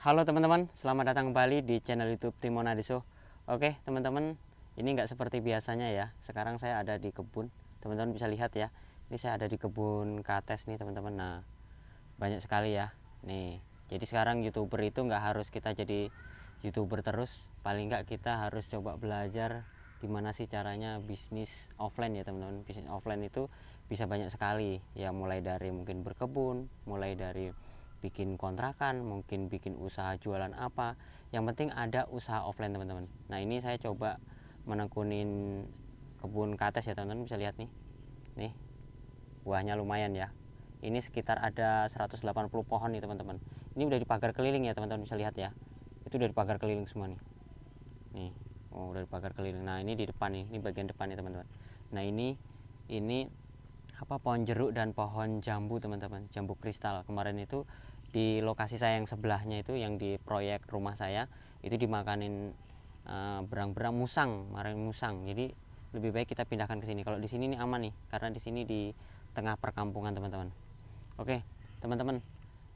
Halo teman-teman, selamat datang kembali di channel YouTube Timon Adiso. Oke teman-teman, ini nggak seperti biasanya ya. Sekarang saya ada di kebun. Teman-teman bisa lihat ya. Ini saya ada di kebun kates nih teman-teman. Nah, banyak sekali ya. Nih, jadi sekarang YouTuber itu nggak harus kita jadi YouTuber terus. Paling nggak kita harus coba belajar gimana sih caranya bisnis offline ya teman-teman. Bisnis offline itu bisa banyak sekali ya, mulai dari mungkin berkebun, mulai dari bikin kontrakan, mungkin bikin usaha jualan apa. Yang penting ada usaha offline teman-teman. Nah ini saya coba menekunin kebun kates ya teman-teman, bisa lihat nih buahnya lumayan ya. Ini sekitar ada 180 pohon nih teman-teman. Ini udah dipagar keliling ya teman-teman, bisa lihat ya. Itu udah dipagar keliling semua nih. Oh udah dipagar keliling. Nah ini di depan nih, ini bagian depan nih teman-teman. Nah ini apa, pohon jeruk dan pohon jambu teman-teman, jambu kristal. Kemarin itu di lokasi saya yang sebelahnya itu, yang di proyek rumah saya itu dimakanin berang-berang musang, marahin musang. Jadi lebih baik kita pindahkan ke sini. Kalau di sini nih aman nih, karena di sini di tengah perkampungan teman-teman. Oke teman-teman,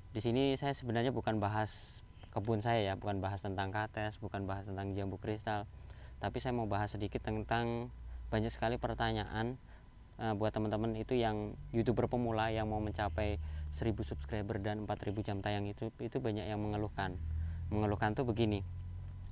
di sini saya sebenarnya bukan bahas kebun saya ya, bukan bahas tentang kates, bukan bahas tentang jambu kristal, tapi saya mau bahas sedikit tentang banyak sekali pertanyaan buat teman-teman itu yang YouTuber pemula yang mau mencapai 1000 subscriber dan 4000 jam tayang. Itu banyak yang mengeluhkan tuh begini,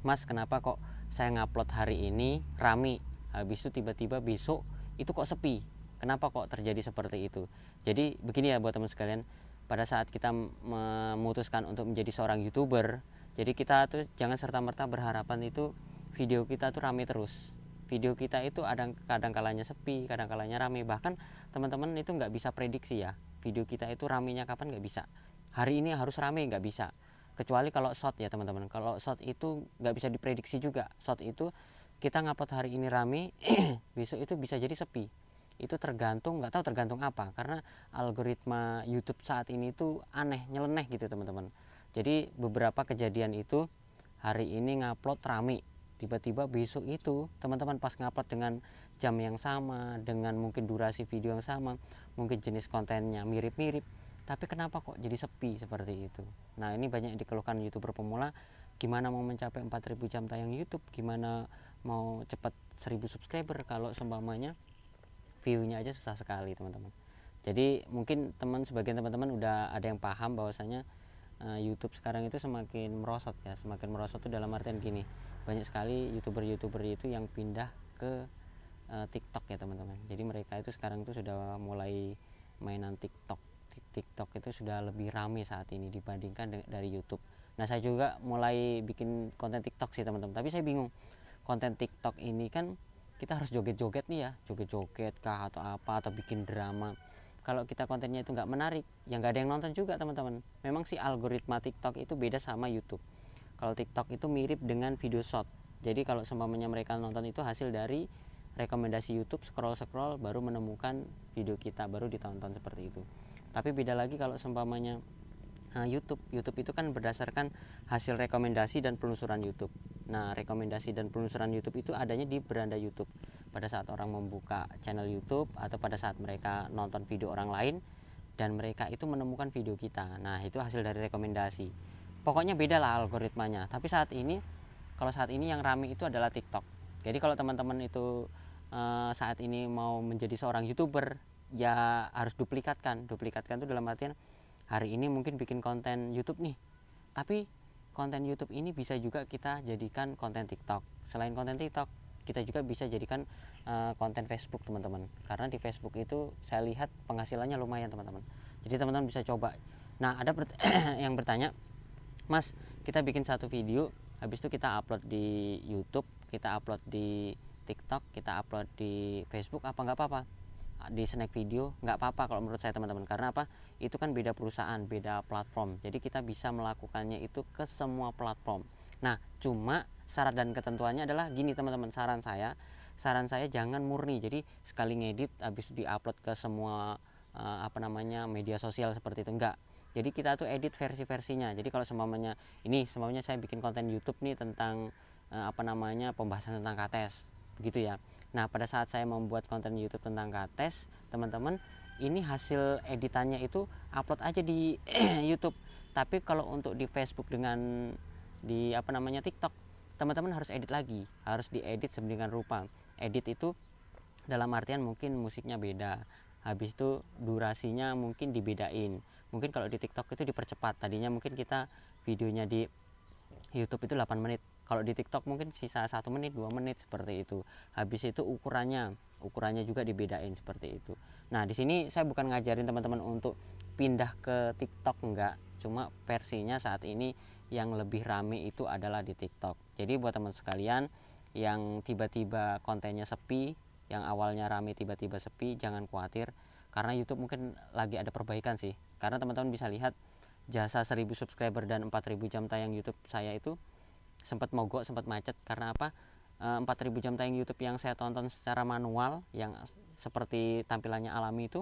Mas kenapa kok saya ngupload hari ini rame, habis itu tiba-tiba besok itu kok sepi, kenapa kok terjadi seperti itu. Jadi begini ya buat teman sekalian, pada saat kita memutuskan untuk menjadi seorang YouTuber, jadi kita tuh jangan serta-merta berharapan itu video kita tuh rame terus. Video kita itu kadang kalanya sepi, kadang kalanya rame. Bahkan teman-teman itu nggak bisa prediksi ya, video kita itu ramenya kapan, nggak bisa. Hari ini harus rame, nggak bisa. Kecuali kalau short ya teman-teman. Kalau short itu nggak bisa diprediksi juga. Short itu kita ngupload hari ini rame, besok itu bisa jadi sepi. Itu tergantung, nggak tahu tergantung apa, karena algoritma YouTube saat ini tuh aneh, nyeleneh gitu teman-teman. Jadi beberapa kejadian itu, hari ini ngupload rame, tiba-tiba besok itu teman-teman pas ngupload dengan jam yang sama, dengan mungkin durasi video yang sama, mungkin jenis kontennya mirip-mirip, tapi kenapa kok jadi sepi seperti itu. Nah ini banyak yang dikeluhkan YouTuber pemula, gimana mau mencapai 4000 jam tayang YouTube, gimana mau cepat 1000 subscriber kalau seumpamanya view-nya aja susah sekali teman-teman. Jadi mungkin sebagian teman-teman udah ada yang paham bahwasanya YouTube sekarang itu semakin merosot ya, semakin merosot itu dalam artian gini, banyak sekali YouTuber itu yang pindah ke TikTok ya teman-teman. Jadi mereka itu sekarang itu sudah mulai mainan TikTok. TikTok itu sudah lebih ramai saat ini dibandingkan dari YouTube. Nah saya juga mulai bikin konten TikTok sih teman-teman, tapi saya bingung, konten TikTok ini kan kita harus joget-joget nih ya, joget-joget kah atau apa, atau bikin drama. Kalau kita kontennya itu nggak menarik, ya nggak ada yang nonton juga teman-teman. Memang sih algoritma TikTok itu beda sama YouTube. Kalau TikTok itu mirip dengan video short. Jadi kalau seumpamanya mereka nonton itu hasil dari rekomendasi YouTube, scroll baru menemukan video kita, baru ditonton seperti itu. Tapi beda lagi kalau seumpamanya YouTube itu kan berdasarkan hasil rekomendasi dan penelusuran YouTube. Nah rekomendasi dan penelusuran YouTube itu adanya di beranda YouTube. Pada saat orang membuka channel YouTube atau pada saat mereka nonton video orang lain dan mereka itu menemukan video kita, nah itu hasil dari rekomendasi. Pokoknya beda lah algoritmanya. Tapi kalau saat ini yang rame itu adalah TikTok. Jadi kalau teman-teman itu saat ini mau menjadi seorang YouTuber, ya harus duplikatkan itu dalam artian hari ini mungkin bikin konten YouTube nih, tapi konten YouTube ini bisa juga kita jadikan konten TikTok. Selain konten TikTok, kita juga bisa jadikan konten Facebook teman-teman, karena di Facebook itu saya lihat penghasilannya lumayan teman-teman. Jadi teman-teman bisa coba. Nah ada yang bertanya, Mas kita bikin satu video, habis itu kita upload di YouTube, kita upload di TikTok, kita upload di Facebook, apa nggak apa-apa? Di snack video nggak apa-apa kalau menurut saya teman-teman, karena apa, itu kan beda perusahaan, beda platform, jadi kita bisa melakukannya itu ke semua platform. Nah cuma syarat dan ketentuannya adalah gini teman-teman, saran saya jangan murni jadi sekali ngedit habis itu diupload ke semua media sosial seperti itu, enggak. Jadi kita tuh edit versi-versinya. Jadi kalau seumpamanya saya bikin konten YouTube nih tentang pembahasan tentang kates begitu ya. Nah pada saat saya membuat konten YouTube tentang kates, teman-teman, ini hasil editannya itu upload aja di YouTube. Tapi kalau untuk di Facebook dengan di TikTok, teman-teman harus edit lagi, harus diedit sedemikian rupa. Edit itu dalam artian mungkin musiknya beda, habis itu durasinya mungkin dibedain. Mungkin kalau di TikTok itu dipercepat, tadinya mungkin kita videonya di YouTube itu 8 menit, kalau di TikTok mungkin sisa 1 menit 2 menit seperti itu. Habis itu ukurannya juga dibedain seperti itu. Nah, di sini saya bukan ngajarin teman-teman untuk pindah ke TikTok, enggak, cuma versinya saat ini yang lebih rame itu adalah di TikTok. Jadi buat teman sekalian yang tiba-tiba kontennya sepi, yang awalnya rame tiba-tiba sepi, jangan khawatir, karena YouTube mungkin lagi ada perbaikan sih. Karena teman-teman bisa lihat jasa 1000 subscriber dan 4000 jam tayang YouTube saya itu sempat mogok, sempat macet. Karena apa? 4000 jam tayang YouTube yang saya tonton secara manual, yang seperti tampilannya alami itu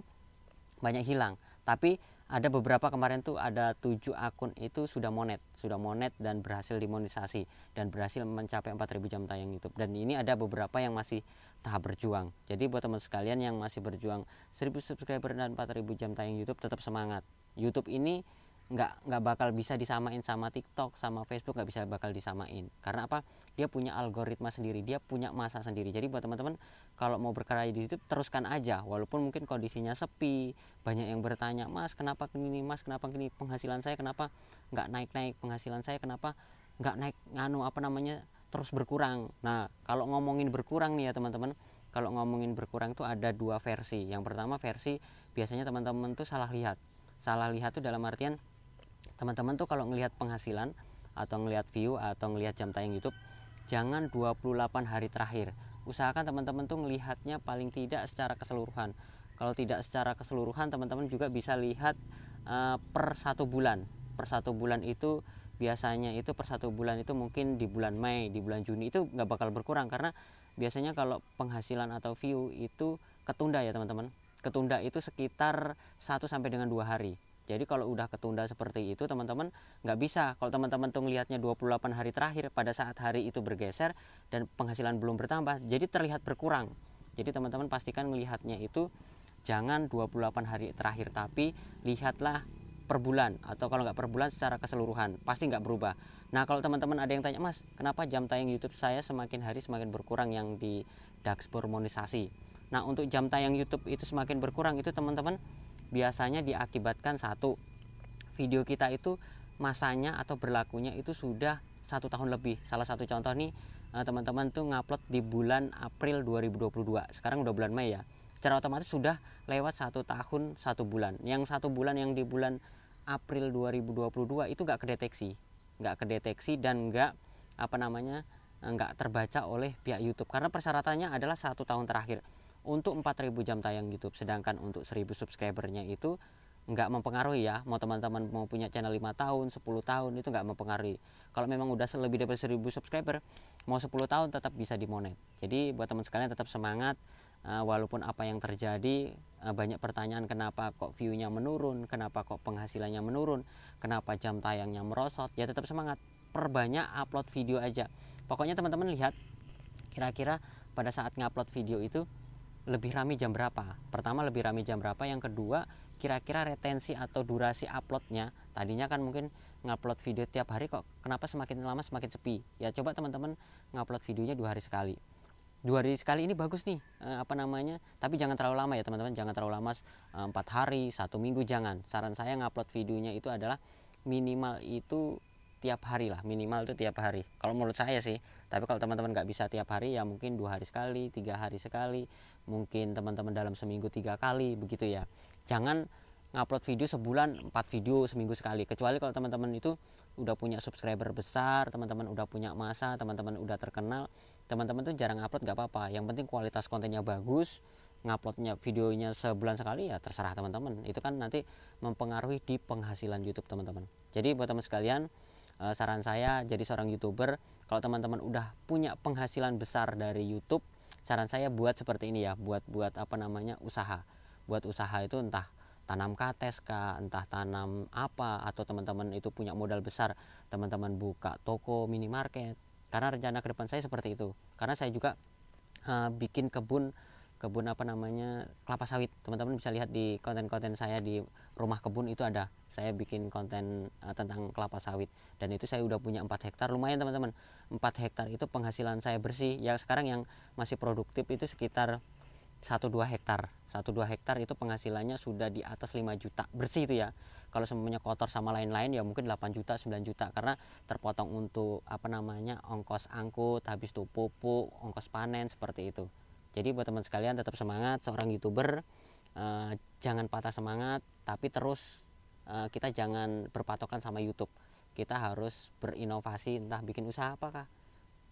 banyak hilang. Tapi ada beberapa kemarin tuh ada 7 akun itu sudah monet dan berhasil dimonetisasi dan berhasil mencapai 4000 jam tayang YouTube. Dan ini ada beberapa yang masih tahap berjuang. Jadi buat teman sekalian yang masih berjuang 1000 subscriber dan 4000 jam tayang YouTube, tetap semangat. YouTube ini nggak bakal bisa disamain sama TikTok, sama Facebook, nggak bisa bakal disamain. Karena apa? Dia punya algoritma sendiri, dia punya masa sendiri. Jadi buat teman-teman kalau mau berkarya di YouTube, teruskan aja, walaupun mungkin kondisinya sepi, banyak yang bertanya, Mas kenapa gini, Mas kenapa gini, penghasilan saya kenapa nggak naik-naik, penghasilan saya kenapa nggak naik, terus berkurang. Nah, kalau ngomongin berkurang nih ya teman-teman, kalau ngomongin berkurang tuh ada 2 versi. Yang pertama versi biasanya teman-teman tuh salah lihat tuh dalam artian teman-teman tuh kalau ngelihat penghasilan atau ngelihat view atau ngelihat jam tayang YouTube, jangan 28 hari terakhir. Usahakan teman-teman tuh ngelihatnya paling tidak secara keseluruhan. Kalau tidak secara keseluruhan, teman-teman juga bisa lihat per 1 bulan. Per 1 bulan itu biasanya itu per 1 bulan itu mungkin di bulan Mei, di bulan Juni itu nggak bakal berkurang, karena biasanya kalau penghasilan atau view itu ketunda ya teman-teman. Ketunda itu sekitar 1 sampai dengan 2 hari. Jadi kalau udah ketunda seperti itu, teman-teman nggak bisa. Kalau teman-teman tuh ngelihatnya 28 hari terakhir, pada saat hari itu bergeser dan penghasilan belum bertambah, jadi terlihat berkurang. Jadi teman-teman pastikan melihatnya itu jangan 28 hari terakhir, tapi lihatlah per bulan, atau kalau nggak per bulan secara keseluruhan, pasti nggak berubah. Nah, kalau teman-teman ada yang tanya, Mas kenapa jam tayang YouTube saya semakin hari semakin berkurang yang di dashboard monetisasi. Nah, untuk jam tayang YouTube itu semakin berkurang, itu teman-teman biasanya diakibatkan satu, video kita itu masanya atau berlakunya itu sudah 1 tahun lebih. Salah satu contoh nih, teman-teman tuh ngupload di bulan April 2022, sekarang udah bulan Mei ya, secara otomatis sudah lewat 1 tahun 1 bulan. Yang 1 bulan yang di bulan April 2022 itu nggak kedeteksi dan nggak terbaca oleh pihak YouTube, karena persyaratannya adalah 1 tahun terakhir untuk 4000 jam tayang YouTube. Sedangkan untuk 1000 subscribernya itu nggak mempengaruhi ya. Mau teman-teman mau punya channel 5 tahun, 10 tahun itu nggak mempengaruhi. Kalau memang udah lebih dari 1000 subscriber, mau 10 tahun tetap bisa dimonet. Jadi buat teman sekalian tetap semangat, walaupun apa yang terjadi, banyak pertanyaan kenapa kok view-nya menurun, kenapa kok penghasilannya menurun, kenapa jam tayangnya merosot, ya tetap semangat, perbanyak upload video aja. Pokoknya teman-teman lihat kira-kira pada saat ngupload video itu lebih rame jam berapa. Pertama, lebih rame jam berapa. Yang kedua, kira-kira retensi atau durasi uploadnya. Tadinya kan mungkin ngupload video tiap hari, kok kenapa semakin lama semakin sepi. Ya coba teman-teman ngupload videonya 2 hari sekali. 2 hari sekali ini bagus nih, tapi jangan terlalu lama ya teman-teman. Jangan terlalu lama, 4 hari, 1 minggu, jangan. Saran saya ngupload videonya itu adalah minimal itu tiap hari lah, minimal itu tiap hari kalau menurut saya sih. Tapi kalau teman-teman nggak bisa tiap hari, ya mungkin 2 hari sekali, 3 hari sekali, mungkin teman-teman dalam seminggu 3 kali begitu ya. Jangan ngupload video sebulan 4 video seminggu sekali, kecuali kalau teman-teman itu udah punya subscriber besar, teman-teman udah punya masa, teman-teman udah terkenal, teman-teman tuh jarang upload nggak apa-apa, yang penting kualitas kontennya bagus. Nguploadnya videonya sebulan sekali ya terserah teman-teman, itu kan nanti mempengaruhi di penghasilan YouTube teman-teman. Jadi buat teman sekalian, saran saya jadi seorang YouTuber, kalau teman-teman udah punya penghasilan besar dari YouTube, saran saya buat seperti ini ya, buat usaha. Buat usaha itu entah tanam kates kah, entah tanam apa, atau teman-teman itu punya modal besar, teman-teman buka toko minimarket. Karena rencana ke depan saya seperti itu. Karena saya juga bikin kebun kelapa sawit. Teman-teman bisa lihat di konten-konten saya di rumah kebun itu ada saya bikin konten tentang kelapa sawit, dan itu saya udah punya 4 hektar. Lumayan teman-teman, 4 hektar itu penghasilan saya bersih ya. Sekarang yang masih produktif itu sekitar 1-2 hektar. 1-2 hektar itu penghasilannya sudah di atas 5 juta bersih itu ya. Kalau semuanya kotor sama lain-lain ya mungkin 8 juta 9 juta, karena terpotong untuk ongkos angkut, habis itu pupuk, ongkos panen, seperti itu. Jadi buat teman sekalian, tetap semangat. Seorang YouTuber jangan patah semangat, tapi terus kita jangan berpatokan sama YouTube. Kita harus berinovasi, entah bikin usaha apakah.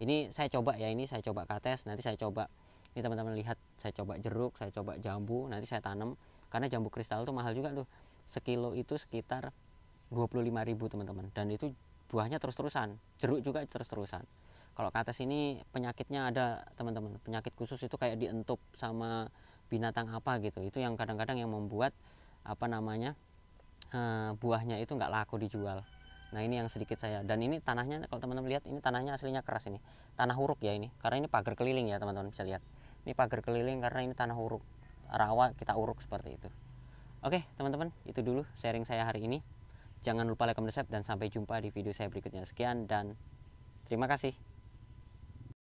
Ini saya coba ya, ini saya coba kates, nanti saya coba, ini teman-teman lihat, saya coba jeruk, saya coba jambu, nanti saya tanam. Karena jambu kristal tuh mahal juga tuh, sekilo itu sekitar 25.000 teman-teman, dan itu buahnya terus-terusan. Jeruk juga terus-terusan. Kalau kates ini penyakitnya ada teman-teman, penyakit khusus itu kayak dientup sama binatang apa gitu. Itu yang kadang-kadang yang membuat buahnya itu nggak laku dijual. Nah ini yang sedikit saya, dan ini tanahnya kalau teman-teman lihat, ini tanahnya aslinya keras, ini tanah huruk ya ini, karena ini pagar keliling ya teman-teman, bisa lihat ini pagar keliling karena ini tanah huruk, rawa kita uruk seperti itu. Oke teman-teman, itu dulu sharing saya hari ini. Jangan lupa like, comment, subscribe, dan sampai jumpa di video saya berikutnya. Sekian dan terima kasih.